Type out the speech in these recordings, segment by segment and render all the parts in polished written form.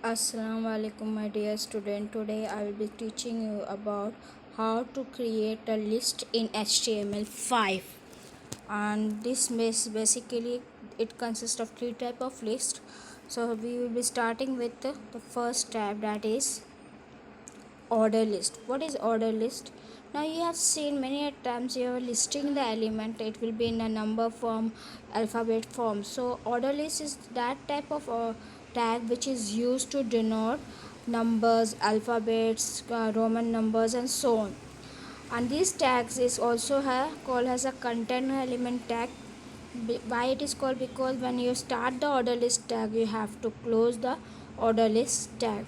Assalamu alaikum my dear student. Today I will be teaching you about how to create a list in HTML5. And this basically it consists of three type of list. So we will be starting with the first tab, that is order list. What is order list? Now you have seen many a times you are listing the element, it will be in a number form, alphabet form. So order list is that type of tag which is used to denote numbers, alphabets, Roman numbers and so on. And these tags is also called as a container element tag. Why it is called? Because when you start the order list tag, you have to close the order list tag.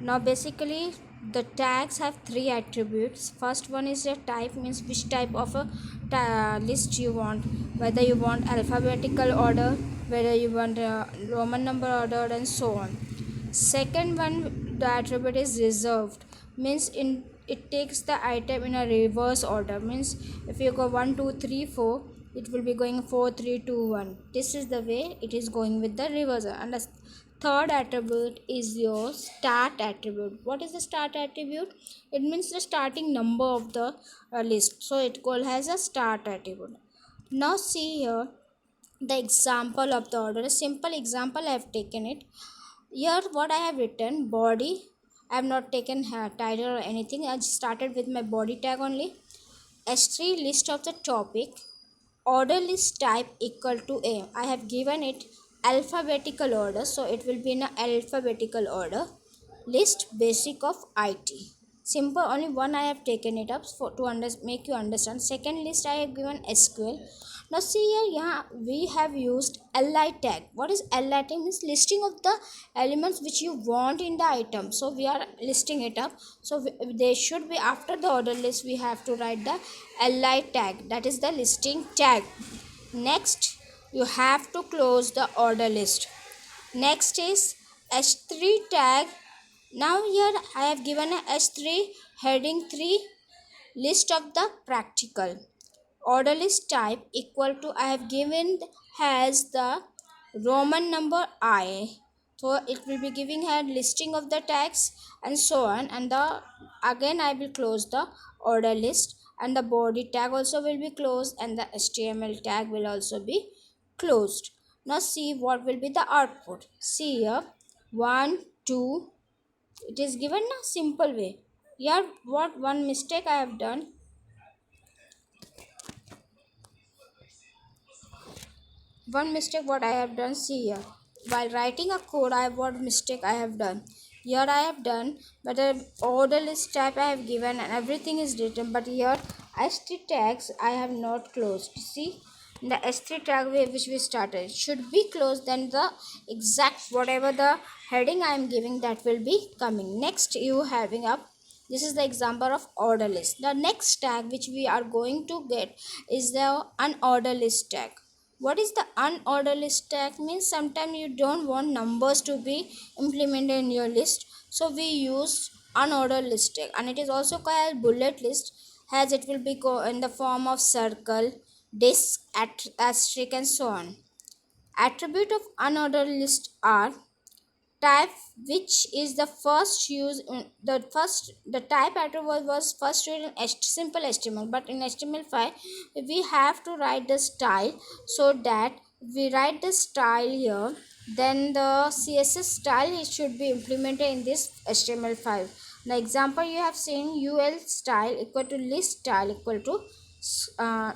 Now basically the tags have three attributes. First one is a type, means which type of a list you want, whether you want alphabetical order, whether you want Roman number order and so on. Second one, the attribute is reserved, means in it takes the item in a reverse order, means if you go 1 2 3 4, it will be going 4 3 2 1. This is the way it is going with the reverse. And the third attribute is your start attribute. What is the start attribute? It means the starting number of the list, so it called as a start attribute. Now see here the example of the order, a simple example I have taken it. Here what I have written, body, I have not taken title or anything. I just started with my body tag only. S3 list of the topic, order list type equal to a. I have given it alphabetical order, so it will be in a alphabetical order. List basic of IT. Simple, only one I have taken it up for to make you understand. Second list I have given SQL. Now see here, yeah, we have used li tag. What is li tag? Means listing of the elements which you want in the item. So we are listing it up. So they should be after the order list. We have to write the li tag. That is the listing tag. Next, you have to close the order list. Next is h3 tag. Now here I have given a h3 heading 3 list of the practical. Order list type equal to, I have given has the Roman number I, so it will be giving her listing of the tags and so on. And the again I will close the order list, and the body tag also will be closed, and the HTML tag will also be closed. Now see what will be the output. See here, 1 2, it is given a simple way. Here what one mistake I have done, what I have done, see here, while writing a code, what mistake I have done. Here I have done, but the order list type I have given and everything is written, but here st tags I have not closed. See, the st tag which we started should be closed, then the exact whatever the heading I am giving, that will be coming. Next, you having up, this is the example of order list. The next tag which we are going to get is the unordered list tag. What is the unordered list tag? Means sometimes you don't want numbers to be implemented in your list, so we use unordered list tag. And it is also called bullet list, as it will be in the form of circle, disk, asterisk and so on. Attribute of unordered list are type, which is the first use the type attribute was first used in simple HTML, but in HTML5 we have to write the style, so that we write the style here, then the CSS style it should be implemented in this HTML5. The example you have seen, ul style equal to list style equal to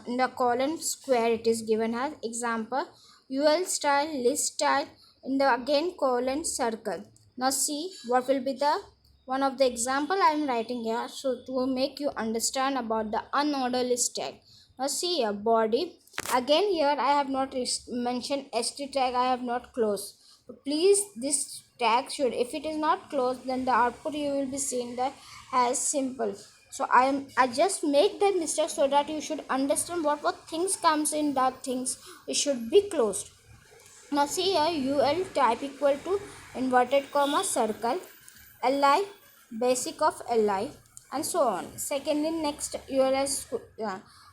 in the colon square it is given as example, ul style list style in the again colon circle. Now see what will be the one of the example I am writing here, so to make you understand about the unordered list tag. Now see here, body, again here I have not mentioned st tag, I have not closed. Please, this tag should, if it is not closed, then the output you will be seeing that as simple. So I just make that mistake so that you should understand what things comes in that things, it should be closed. Now see here, ul type equal to inverted comma circle, li basic of li and so on. Secondly, next ul is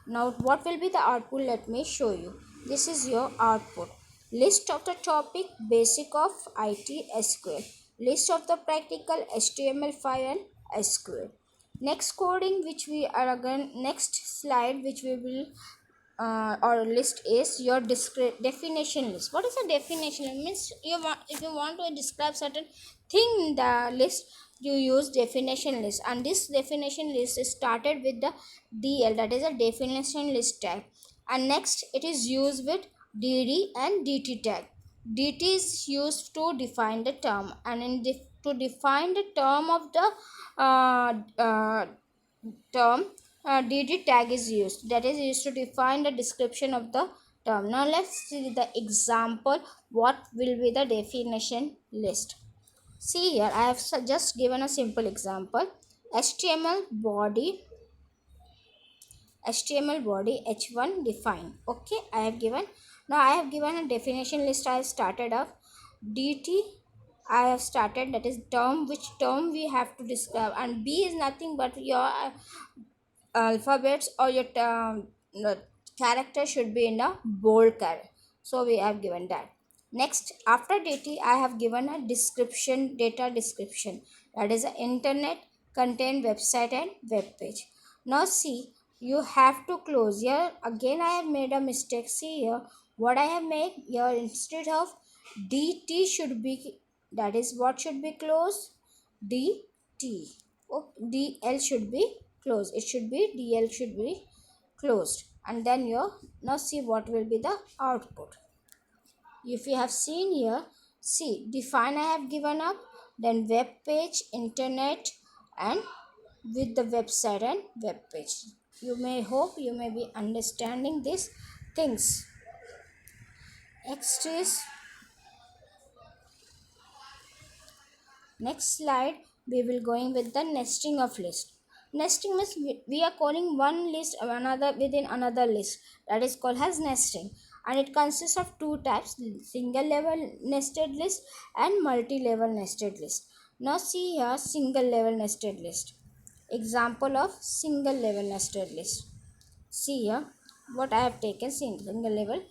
now what will be the output, let me show you. This is your output, list of the topic basic of IT SQL. list of the practical, HTML5 and SQL. Next coding which we are again, next slide which we will or list is your definition list. What is a definition? It means you want, if you want to describe certain thing in the list, you use definition list, and this definition list is started with the DL, that is a definition list tag, and next it is used with DD and DT tag. DT is used to define the term, and to define the term of the uh, uh, term, DD tag is used, that is used to define the description of the term. Now let's see the example what will be the definition list. See here, I have just given a simple example. HTML body, h1 define. Okay, I have given. Now I have given a definition list. I have started of DT. I have started, that is term, which term we have to describe, and B is nothing but your alphabets or your character should be in a bold character, so we have given that. Next, after DT I have given a description, data description, that is the internet contain website and web page. Now see, you have to close here. Again I have made a mistake. See here what I have made here, instead of DT should be, that is what should be closed, DT. Oh, DL should be closed. It should be DL should be closed. And then your, now see what will be the output. If you have seen here, see define I have given up, then web page, internet, and with the website and web page. You may hope you may be understanding these things. Next is, next slide we will going with the nesting of list. Nesting means we are calling one list of another within another list, that is called as nesting, and it consists of two types: single level nested list and multi level nested list. Now see here single level nested list. Example of single level nested list. See here what I have taken, single level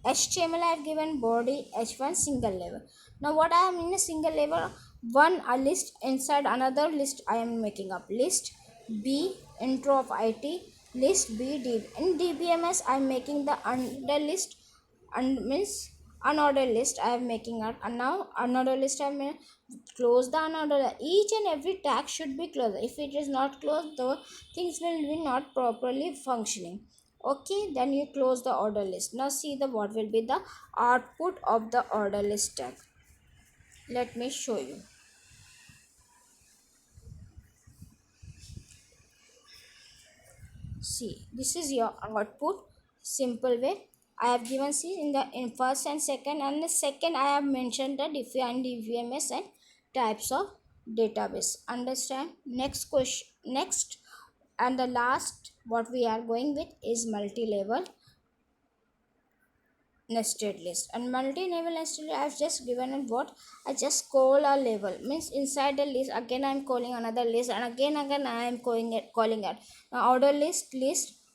HTML I have given body H1 single level. Now what I am in a single level, one a list inside another list I am making up. List B intro of IT, list B D. In DBMS I am making the under list, and means unordered list I am making out, and now unordered list I am close the unordered. Each and every tag should be closed. If it is not closed, the things will be not properly functioning. Okay, then you close the order list. Now see the what will be the output of the order list tag. Let me show you. See, this is your output. Simple way I have given. See, in first and second, and the second I have mentioned the define DVMS and types of database. Understand? Next question, next and the last what we are going with is multi-level nested list. And multi-level nested list, I've just given it what I just call a level, means inside the list again I'm calling another list, and again I am calling it now order list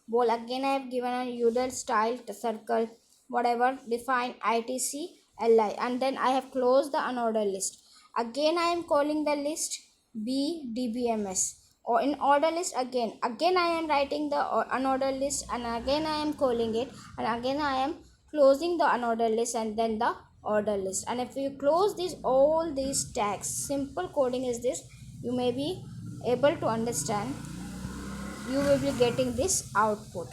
ball. Again I have given a user style circle whatever define itc li, and then I have closed the unordered list. Again I am calling the list b dbms, or in order list again I am writing the unordered list, and again I am calling it, and again I am closing the unordered list, and then the order list. And if you close these all these tags, simple coding is this, you may be able to understand, you will be getting this output.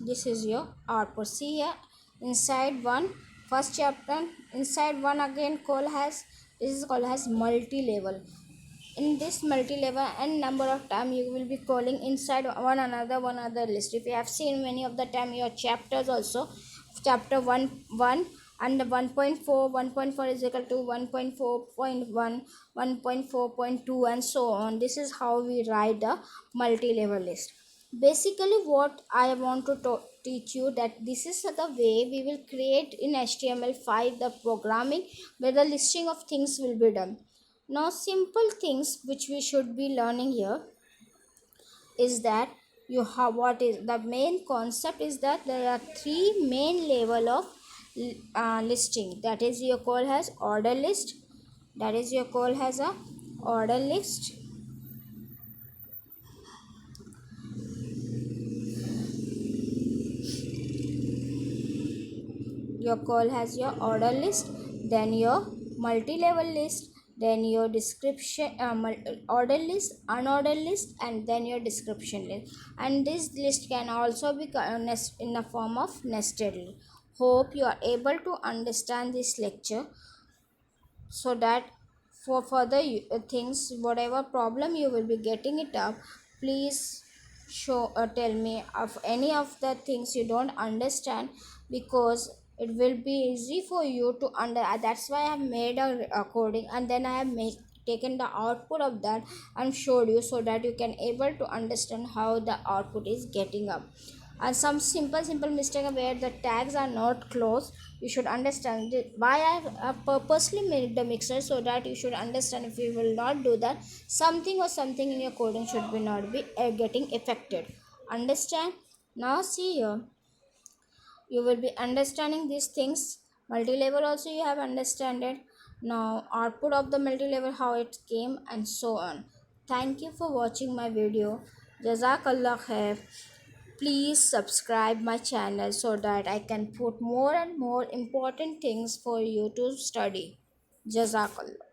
This is your output. See here inside one, first chapter inside one again call has, this is called as multi-level. In this multi-level and number of time you will be calling inside one another list. If you have seen many of the time your chapters also, chapter 1 and 1.4, 1.4 is equal to 1.4.1, 1.4.2 and so on. This is how we write the multi-level list. Basically what I want to teach you, that this is the way we will create in HTML5 the programming where the listing of things will be done. Now simple things which we should be learning here is that you have what is the main concept is that there are three main level of listing. That is your call has order list, that is your call has a order list, your call has your order list, then your multi-level list, then your description order list, unordered list, and then your description list. And this list can also be in the form of nested list. Hope you are able to understand this lecture, so that for further things, whatever problem you will be getting it up, please tell me of any of the things you don't understand, because it will be easy for you to that's why I have made a recording, and then I have taken the output of that and showed you, so that you can able to understand how the output is getting up. And some simple mistake where the tags are not closed, you should understand why I have purposely made the mixer, so that you should understand. If you will not do that, something or something in your coding should be not be getting affected. Understand? Now see here, you will be understanding these things. Multi-level also you have understand it. Now output of the multi-level, how it came, and so on. Thank you for watching my video. Jazakallah khair. Please subscribe my channel, so that I can put more and more important things for you to study. Jazakallah.